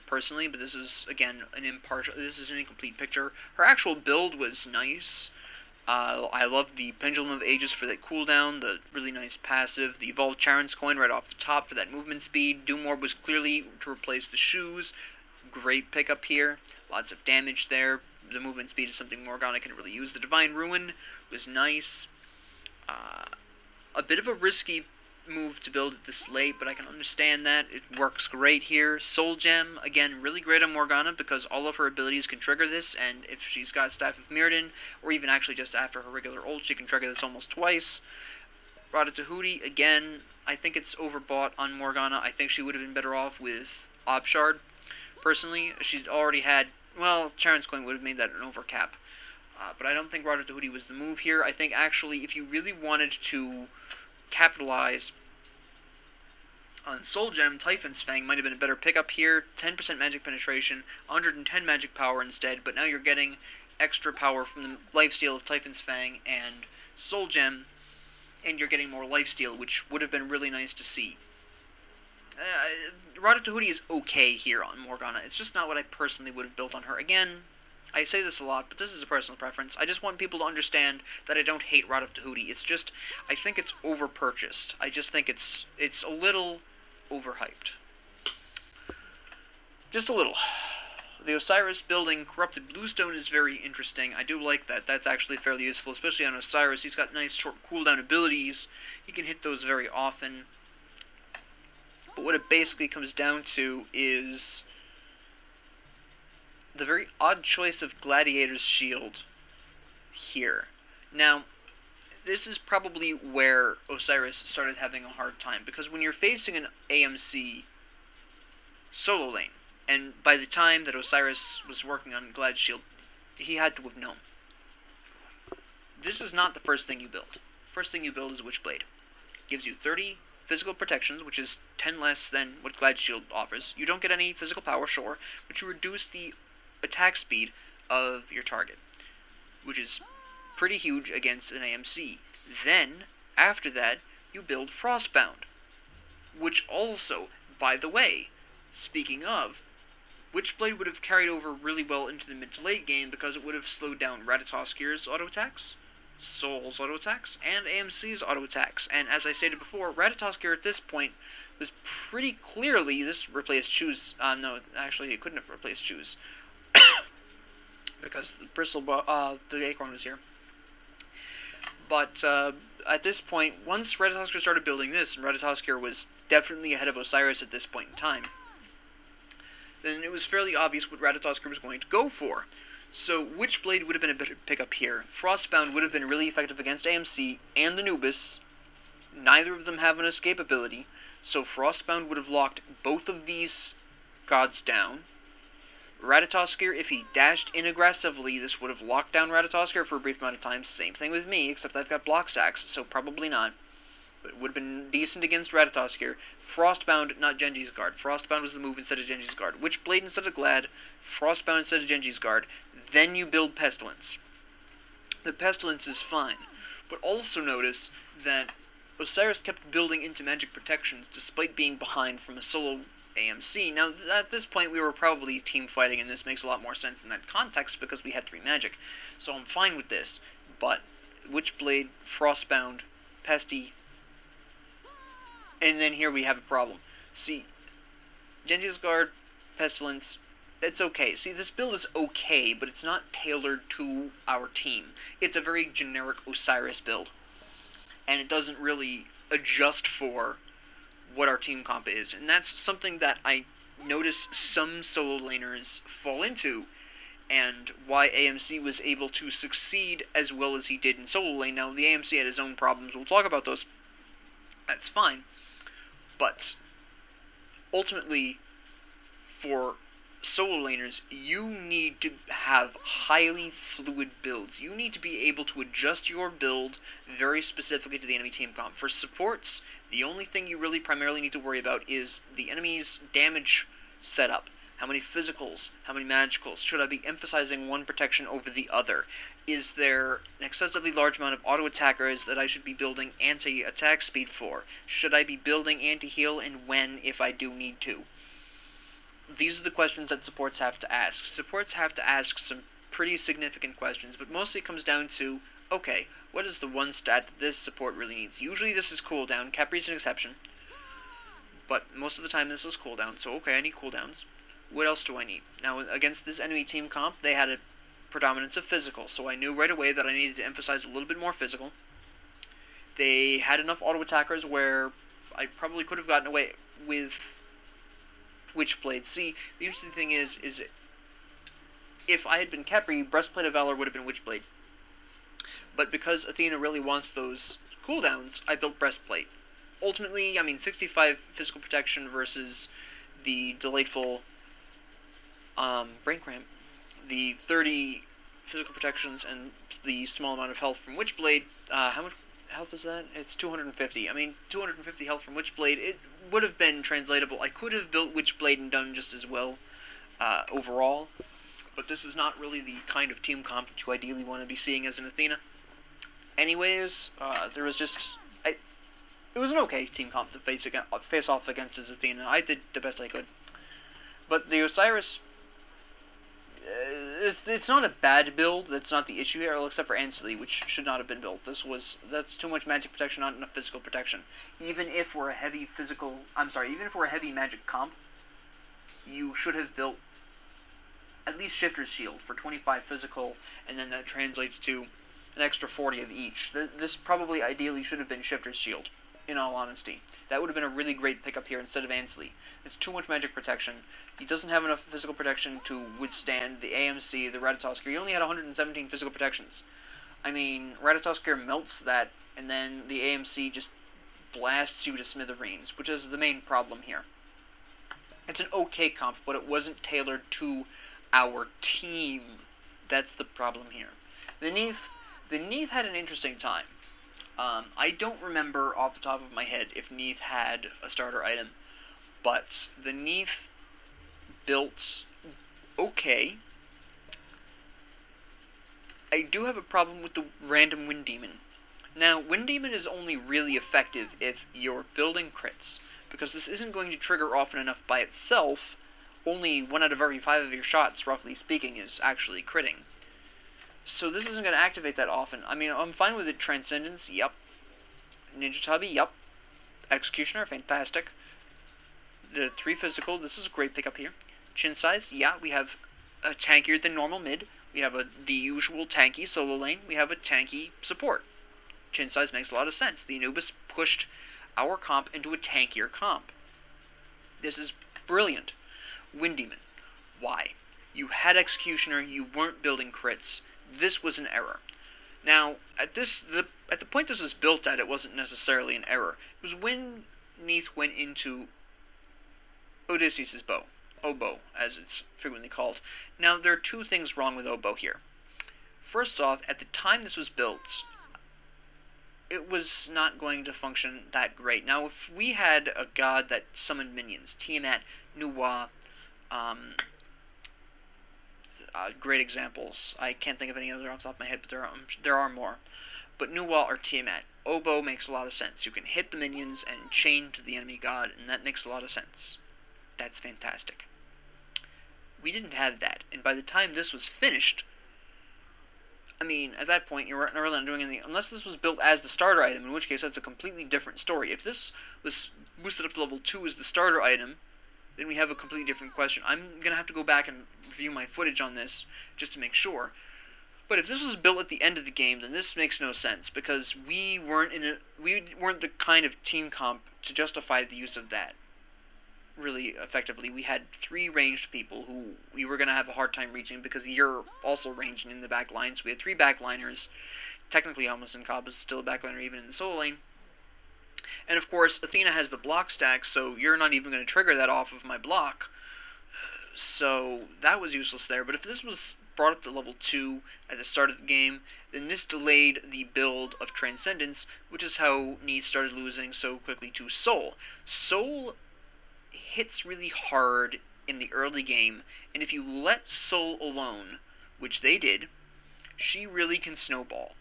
personally, but this is, again, an incomplete picture. Her actual build was nice. I love the Pendulum of Ages for that cooldown, the really nice passive, the Evolved Charon's Coin right off the top for that movement speed. Doom Orb was clearly to replace the shoes. Great pickup here. Lots of damage there. The movement speed is something Morgana can really use. The Divine Ruin was nice. A bit of a risky move to build it this late, but I can understand that. It works great here. Soul Gem, again, really great on Morgana because all of her abilities can trigger this, and if she's got Staff of Mirrodin, or even actually just after her regular ult, she can trigger this almost twice. Rada Tahuti, again, I think it's overbought on Morgana. I think she would have been better off with Obshard, personally. She'd already had, well, Charon's Coin would have made that an overcap. But I don't think Rada Tahuti was the move here. I think, actually, if you really wanted to capitalize on Soul Gem, Typhon's Fang might have been a better pickup here. 10% magic penetration, 110 magic power instead, but now you're getting extra power from the lifesteal of Typhon's Fang and Soul Gem, and you're getting more lifesteal, which would have been really nice to see. Rada Tahuti is okay here on Morgana. It's just not what I personally would have built on her. Again, I say this a lot, but this is a personal preference. I just want people to understand that I don't hate Rada Tahuti. It's just, I think it's over-purchased. I just think it's a little overhyped. Just a little. The Osiris building Corrupted Bluestone is very interesting. I do like that. That's actually fairly useful, especially on Osiris. He's got nice short cooldown abilities. He can hit those very often. But what it basically comes down to is the very odd choice of Gladiator's Shield here. Now, this is probably where Osiris started having a hard time, because when you're facing an AMC solo lane, and by the time that Osiris was working on Glad's Shield, he had to have known. This is not the first thing you build. First thing you build is Witchblade. Gives you 30 physical protections, which is 10 less than what Glad's Shield offers. You don't get any physical power, sure, but you reduce the attack speed of your target, which is pretty huge against an AMC. Then, after that, you build Frostbound, which also, by the way, speaking of, Witchblade would have carried over really well into the mid to late game because it would have slowed down Ratatoskir's auto attacks, Soul's auto attacks, and AMC's auto attacks. And as I stated before, Ratatoskir at this point was pretty clearly, this replaced Choose, no, actually it couldn't have replaced Choose, because the Acorn was here. But at this point, once Ratatoskir started building this, and Ratatoskir was definitely ahead of Osiris at this point in time, then it was fairly obvious what Ratatoskir was going to go for. So Witchblade would have been a better pickup here. Frostbound would have been really effective against AMC and Anubis. Neither of them have an escape ability, so Frostbound would have locked both of these gods down. Ratatoskir, if he dashed in aggressively, this would have locked down Ratatoskir for a brief amount of time. Same thing with me, except I've got block stacks, so probably not. But it would have been decent against Ratatoskir. Frostbound, not Genji's Guard. Frostbound was the move instead of Genji's Guard. Witchblade instead of Glad. Frostbound instead of Genji's Guard. Then you build Pestilence. The Pestilence is fine. But also notice that Osiris kept building into magic protections despite being behind from a solo AMC. Now, at this point, we were probably team fighting, and this makes a lot more sense in that context because we had 3 magic. So I'm fine with this. But Witchblade, Frostbound, Pesty, and then here we have a problem. See, Genji's Guard, Pestilence, it's okay. See, this build is okay, but it's not tailored to our team. It's a very generic Osiris build. And it doesn't really adjust for what our team comp is. And that's something that I notice some solo laners fall into, and why AMC was able to succeed as well as he did in solo lane. Now, the AMC had his own problems. We'll talk about those. That's fine. But ultimately, for solo laners, you need to have highly fluid builds. You need to be able to adjust your build very specifically to the enemy team comp. For supports, the only thing you really primarily need to worry about is the enemy's damage setup. How many physicals? How many magicals? Should I be emphasizing one protection over the other? Is there an excessively large amount of auto-attackers that I should be building anti-attack speed for? Should I be building anti-heal, and when, if I do need to? These are the questions that supports have to ask. Supports have to ask some pretty significant questions, but mostly it comes down to, okay, what is the one stat that this support really needs? Usually this is cooldown. Capri's an exception. But most of the time this is cooldown, so okay, I need cooldowns. What else do I need? Now, against this enemy team comp, they had a predominance of physical, so I knew right away that I needed to emphasize a little bit more physical. They had enough auto-attackers where I probably could have gotten away with Witchblade. See, the interesting thing is if I had been Capri, Breastplate of Valor would have been Witchblade. But because Athena really wants those cooldowns, I built Breastplate. Ultimately, I mean, 65 physical protection versus the delightful Brain Cramp, the 30 physical protections, and the small amount of health from Witchblade. How much health is that? It's 250. I mean, 250 health from Witchblade, it would have been translatable. I could have built Witchblade and done just as well overall, but this is not really the kind of team comp that you ideally want to be seeing as an Athena. Anyways, there was just... it was an okay team comp to face off against as Athena. I did the best I could. But the Osiris... it's not a bad build. That's not the issue here, except for Ansley, which should not have been built. That's too much magic protection, not enough physical protection. Even if we're a heavy magic comp, you should have built at least Shifter's Shield for 25 physical, and then that translates to an extra 40 of each. This probably ideally should have been Shifter's Shield, in all honesty. That would have been a really great pickup here instead of Ansley. It's too much magic protection. He doesn't have enough physical protection to withstand the AMC, the Ratatoskir. He only had 117 physical protections. I mean, Ratatoskir melts that, and then the AMC just blasts you to smithereens, which is the main problem here. It's an okay comp, but it wasn't tailored to our team. That's the problem here. The Neath had an interesting time. I don't remember off the top of my head if Neath had a starter item, but the Neath built okay. I do have a problem with the random Wind Demon. Now, Wind Demon is only really effective if you're building crits, because this isn't going to trigger often enough by itself. Only 1 out of every 5 of your shots, roughly speaking, is actually critting. So this isn't going to activate that often. I mean, I'm fine with it. Transcendence, yep. Ninja Tabi, yep. Executioner, fantastic. The 3 physical, this is a great pickup here. Chin size, yeah, we have a tankier than normal mid. We have the usual tanky solo lane. We have a tanky support. Chin size makes a lot of sense. The Anubis pushed our comp into a tankier comp. This is brilliant. Wind Demon, why? You had Executioner, you weren't building crits. This was an error. Now, at the point this was built at, it wasn't necessarily an error. It was when Neith went into Odysseus' bow. Oboe, as it's frequently called. Now, there are 2 things wrong with Oboe here. First off, at the time this was built, it was not going to function that great. Now, if we had a god that summoned minions, Tiamat, Nuwa, great examples. I can't think of any other off the top of my head, but there are more. But Nuwa or Tiamat, Oboe makes a lot of sense. You can hit the minions and chain to the enemy god, and that makes a lot of sense. That's fantastic. We didn't have that, and by the time this was finished, I mean, at that point, you're really not doing anything, unless this was built as the starter item, in which case that's a completely different story. If this was boosted up to level 2 as the starter item, then we have a completely different question. I'm going to have to go back and review my footage on this, just to make sure. But if this was built at the end of the game, then this makes no sense, because we weren't the kind of team comp to justify the use of that. Really effectively, we had 3 ranged people who we were going to have a hard time reaching because you're also ranging in the back line. So we had 3 backliners. Technically, almost in Cobb is still a backliner even in the solo lane. And of course, Athena has the block stack, so you're not even going to trigger that off of my block. So that was useless there. But if this was brought up to level 2 at the start of the game, then this delayed the build of Transcendence, which is how Neith started losing so quickly to Soul. Soul hits really hard in the early game, and if you let Soul alone, which they did, she really can snowball.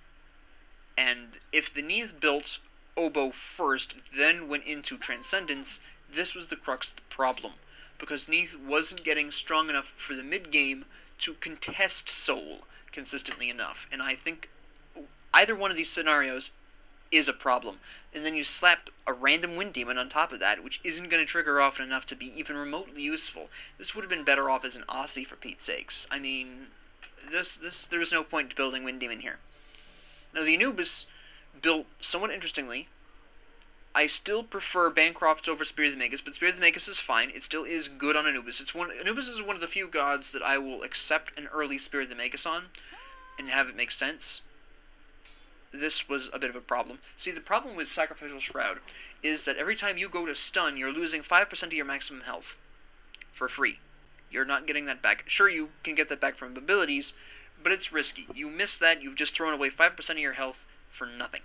And if the Neith built Oboe first, then went into Transcendence, this was the crux of the problem, because Neith wasn't getting strong enough for the mid-game to contest Soul consistently enough, and I think either one of these scenarios is a problem. And then you slap a random Wind Demon on top of that, which isn't going to trigger often enough to be even remotely useful. This would have been better off as an Aussie, for Pete's sakes. I mean, there was no point to building Wind Demon here. Now, the Anubis built somewhat interestingly. I still prefer Bancroft over Spear of the Magus, but Spear of the Magus is fine. It still is good on Anubis. Anubis is one of the few gods that I will accept an early Spear of the Magus on and have it make sense. This was a bit of a problem. See, the problem with Sacrificial Shroud is that every time you go to stun, you're losing 5% of your maximum health for free. You're not getting that back. Sure, you can get that back from abilities, but it's risky. You miss that, you've just thrown away 5% of your health for nothing.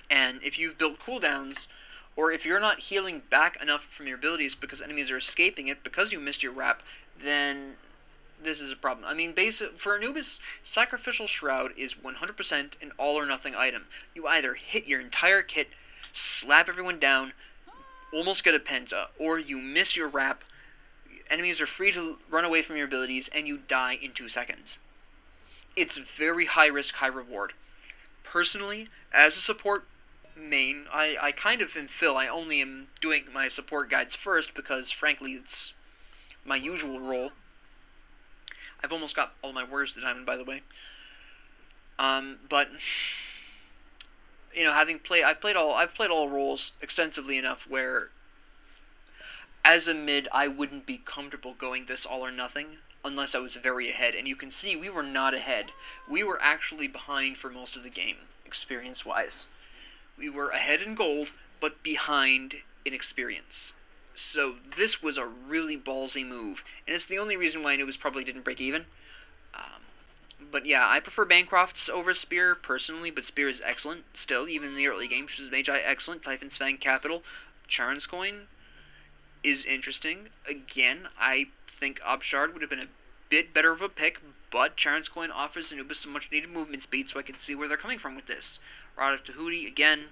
And if you've built cooldowns, or if you're not healing back enough from your abilities because enemies are escaping it because you missed your wrap, then this is a problem. I mean, for Anubis, Sacrificial Shroud is 100% an all-or-nothing item. You either hit your entire kit, slap everyone down, almost get a penta, or you miss your wrap, enemies are free to run away from your abilities, and you die in 2 seconds. It's very high risk, high reward. Personally, as a support main, I kind of am Phil. I only am doing my support guides first because, frankly, it's my usual role. I've almost got all my warriors to diamond, by the way. But you know, I've played all roles extensively enough where, as a mid, I wouldn't be comfortable going this all or nothing unless I was very ahead. And you can see we were not ahead. We were actually behind for most of the game, experience-wise. We were ahead in gold, but behind in experience. So this was a really ballsy move, and it's the only reason why Anubis probably didn't break even. But yeah, I prefer Bancroft's over Spear personally, but Spear is excellent still, even in the early game. She's Magi excellent, Typhon's Fang Capital, Charon's Coin is interesting. Again, I think Obshard would have been a bit better of a pick, but Charon's Coin offers Anubis some much needed movement speed, so I can see where they're coming from with this. Rod of Tahuti, again,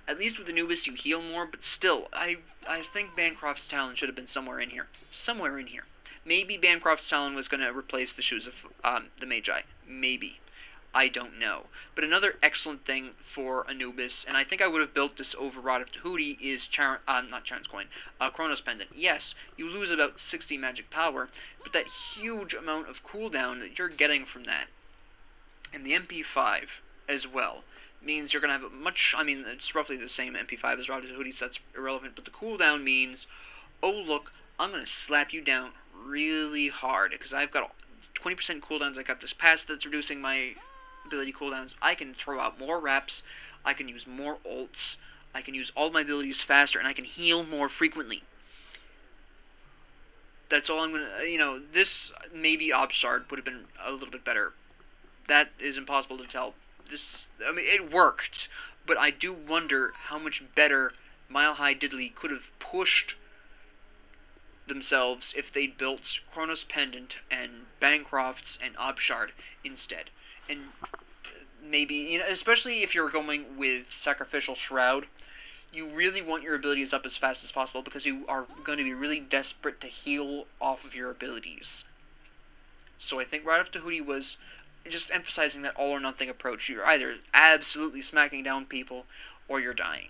at least with Anubis you heal more, but still, I think Bancroft's Talon should have been somewhere in here. Somewhere in here. Maybe Bancroft's Talon was going to replace the Shoes of the Magi. Maybe. I don't know. But another excellent thing for Anubis, and I think I would have built this over Rod of Tahuti, is not Charon's Coin, Chronos Pendant. Yes, you lose about 60 magic power, but that huge amount of cooldown that you're getting from that, and the MP5 as well, means you're going to have a much, I mean, it's roughly the same MP5 as Rod of Tahuti, so that's irrelevant, but the cooldown means, oh look, I'm going to slap you down really hard, because I've got 20% cooldowns, I got this pass that's reducing my ability cooldowns. I can throw out more reps, I can use more ults, I can use all my abilities faster, and I can heal more frequently. That's all I'm gonna, you know, this maybe Obshard would have been a little bit better. That is impossible to tell. This, I mean, it worked, but I do wonder how much better Mile High Diddley could have pushed themselves if they'd built Chronos Pendant and Bancrofts and Obshard instead. And maybe, you know, especially if you're going with Sacrificial Shroud, you really want your abilities up as fast as possible because you are going to be really desperate to heal off of your abilities. So I think Rod of Tahuti was just emphasizing that all or nothing approach. You're either absolutely smacking down people or you're dying.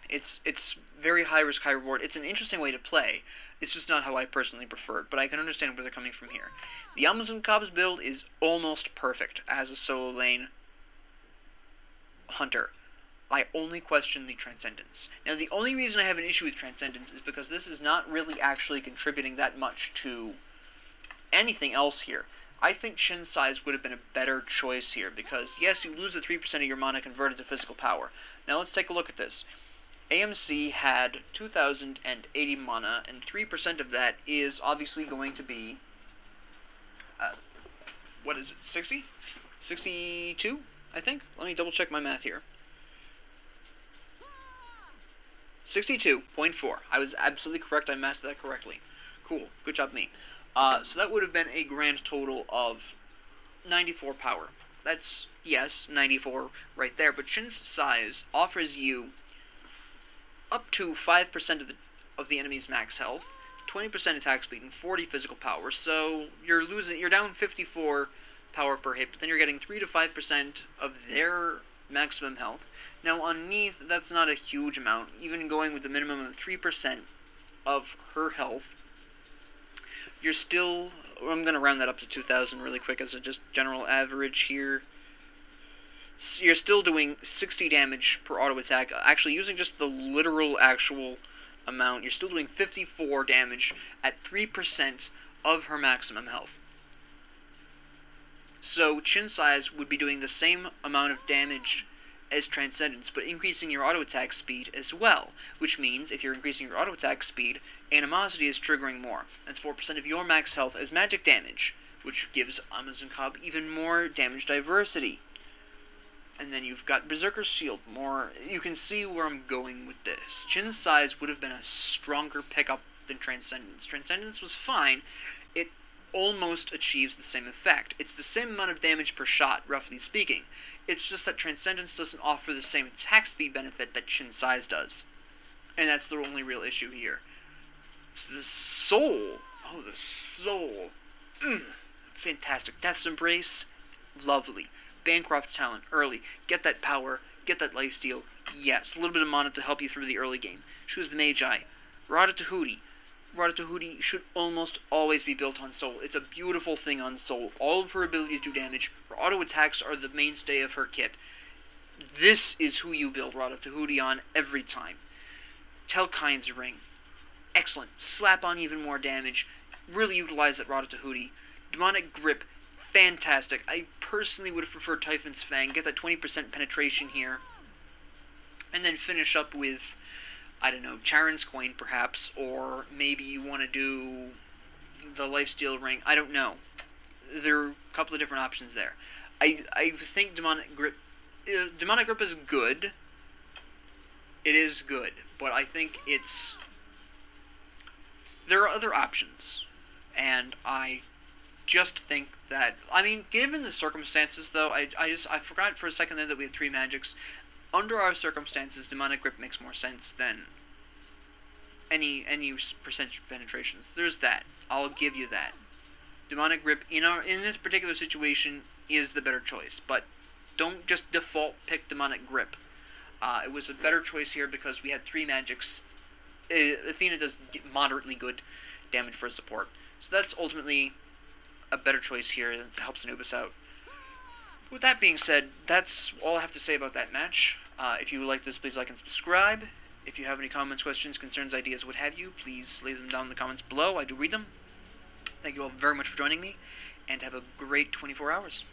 It's very high risk, high reward. It's an interesting way to play. It's just not how I personally prefer it, but I can understand where they're coming from here. The Amazon Cobb's build is almost perfect as a solo lane hunter. I only question the Transcendence. Now, the only reason I have an issue with Transcendence is because this is not really actually contributing that much to anything else here. I think Sais would have been a better choice here, because, yes, you lose the 3% of your mana converted to physical power. Now, let's take a look at this. AMC had 2,080 mana, and 3% of that is obviously going to be, what is it, 60? 62, I think? Let me double check my math here. 62.4. I was absolutely correct, I mastered that correctly. Cool, good job me. So that would have been a grand total of 94 power. That's, yes, 94 right there, but Sais offers you up to 5% of the enemy's max health, 20% attack speed, and 40 physical power. So you're down 54 power per hit, but then you're getting 3 to 5% of their maximum health. Now on Neith, that's not a huge amount. Even going with the minimum of 3% of her health, you're still, I'm going to round that up to 2,000 really quick as a just general average here. You're still doing 60 damage per auto attack. Actually, using just the literal actual amount, you're still doing 54 damage at 3% of her maximum health. So Sais would be doing the same amount of damage as Transcendence, but increasing your auto attack speed as well, which means if you're increasing your auto attack speed, Animosity is triggering more. That's 4% of your max health as magic damage, which gives Amazon Cobb even more damage diversity. And then you've got Berserker's Shield, more. You can see where I'm going with this. Sais would have been a stronger pickup than Transcendence. Transcendence was fine. It almost achieves the same effect. It's the same amount of damage per shot, roughly speaking. It's just that Transcendence doesn't offer the same attack speed benefit that Sais does. And that's the only real issue here. So the Soul. Oh, the Soul. Fantastic. Death's Embrace. Lovely. Bancroft's Talent. Early. Get that power. Get that lifesteal. Yes. A little bit of mana to help you through the early game. Choose the Magi. Rod of Tahuti. Rod of Tahuti should almost always be built on Soul. It's a beautiful thing on Soul. All of her abilities do damage. Her auto attacks are the mainstay of her kit. This is who you build Rod of Tahuti on every time. Telkine's Ring. Excellent. Slap on even more damage. Really utilize that Rod of Tahuti. Demonic Grip. Fantastic. I personally would have preferred Typhon's Fang. Get that 20% penetration here. And then finish up with, I don't know, Charon's Coin perhaps, or maybe you want to do the Lifesteal Ring. I don't know. There are a couple of different options there. I think Demonic Grip is good. It is good, but I think there are other options, and I just think that, I mean, given the circumstances, though, I forgot for a second there that we had 3 magics. Under our circumstances, Demonic Grip makes more sense than any percentage penetrations. There's that. I'll give you that. Demonic Grip in this particular situation is the better choice, but don't just default pick Demonic Grip. It was a better choice here because we had 3 magics. Athena does moderately good damage for support, so that's ultimately a better choice here that helps Anubis out. With that being said, that's all I have to say about that match. If you like this, please like and subscribe. If you have any comments, questions, concerns, ideas, what have you, please leave them down in the comments below. I do read them. Thank you all very much for joining me, and have a great 24 hours.